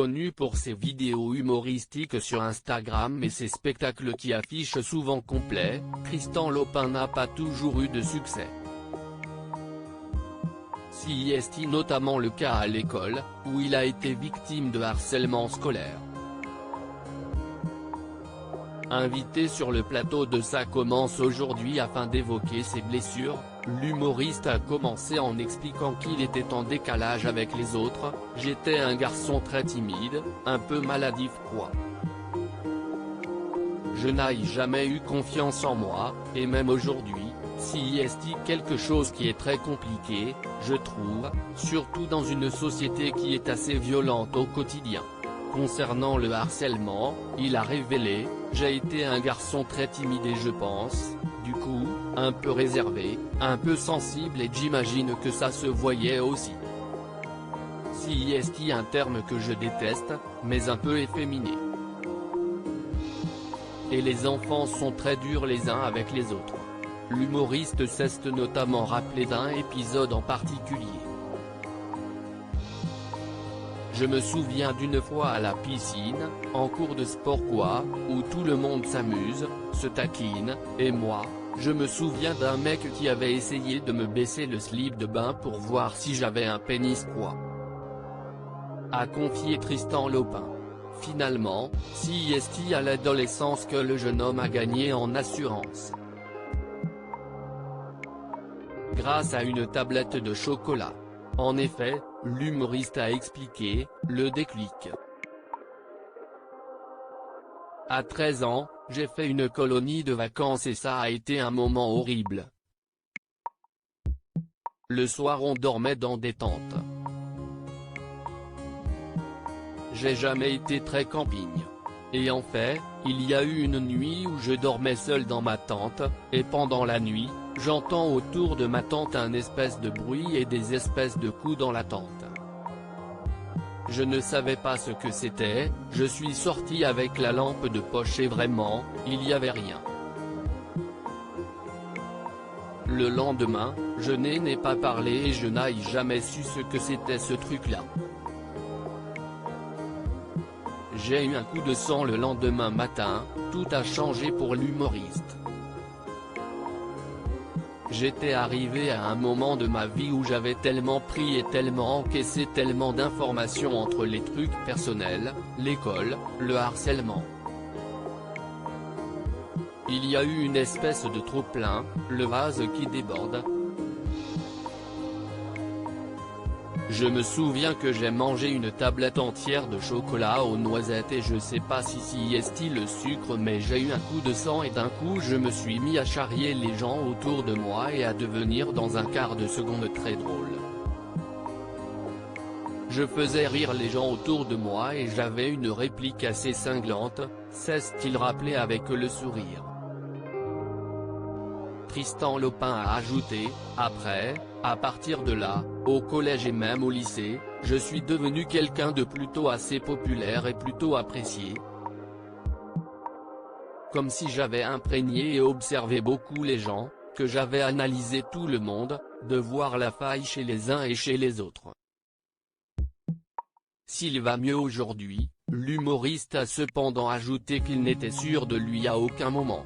connu pour ses vidéos humoristiques sur Instagram et ses spectacles qui affichent souvent complets, Tristan Lopin n'a pas toujours eu de succès. Si est notamment le cas à l'école, où il a été victime de harcèlement scolaire. Invité sur le plateau de Ça commence aujourd'hui afin d'évoquer ses blessures, l'humoriste a commencé en expliquant qu'il était en décalage avec les autres. « J'étais un garçon très timide, un peu maladif quoi. Je n'ai jamais eu confiance en moi, et même aujourd'hui, si est quelque chose qui est très compliqué, je trouve, surtout dans une société qui est assez violente au quotidien. » Concernant le harcèlement, il a révélé « J'ai été un garçon très timide et je pense, du coup, un peu réservé, un peu sensible et j'imagine que ça se voyait aussi. Si est un terme que je déteste, mais un peu efféminé. Et les enfants sont très durs les uns avec les autres. » L'humoriste s'est notamment rappelé d'un épisode en particulier. Je me souviens d'une fois à la piscine, en cours de sport quoi, où tout le monde s'amuse, se taquine, et moi, je me souviens d'un mec qui avait essayé de me baisser le slip de bain pour voir si j'avais un pénis quoi. A confié Tristan Lopin. Finalement, si est à l'adolescence que le jeune homme a gagné en assurance. Grâce à une tablette de chocolat. En effet, l'humoriste a expliqué, le déclic. À 13 ans, j'ai fait une colonie de vacances et ça a été un moment horrible. Le soir on dormait dans des tentes. J'ai jamais été très camping. Et en fait, il y a eu une nuit où je dormais seul dans ma tente, et pendant la nuit, j'entends autour de ma tente un espèce de bruit et des espèces de coups dans la tente. Je ne savais pas ce que c'était, je suis sorti avec la lampe de poche et vraiment, il n'y avait rien. Le lendemain, je n'ai pas parlé et je n'ai jamais su ce que c'était ce truc-là. J'ai eu un coup de sang le lendemain matin, tout a changé pour l'humoriste. J'étais arrivé à un moment de ma vie où j'avais tellement pris et tellement encaissé tellement d'informations entre les trucs personnels, l'école, le harcèlement. Il y a eu une espèce de trop-plein, le vase qui déborde. Je me souviens que j'ai mangé une tablette entière de chocolat aux noisettes et je sais pas si est le sucre mais j'ai eu un coup de sang et d'un coup je me suis mis à charrier les gens autour de moi et à devenir dans un quart de seconde très drôle. Je faisais rire les gens autour de moi et j'avais une réplique assez cinglante, s'est-il rappelé avec le sourire. Tristan Lopin a ajouté, après, à partir de là, au collège et même au lycée, je suis devenu quelqu'un de plutôt assez populaire et plutôt apprécié. Comme si j'avais imprégné et observé beaucoup les gens, que j'avais analysé tout le monde, de voir la faille chez les uns et chez les autres. S'il va mieux aujourd'hui, l'humoriste a cependant ajouté qu'il n'était sûr de lui à aucun moment.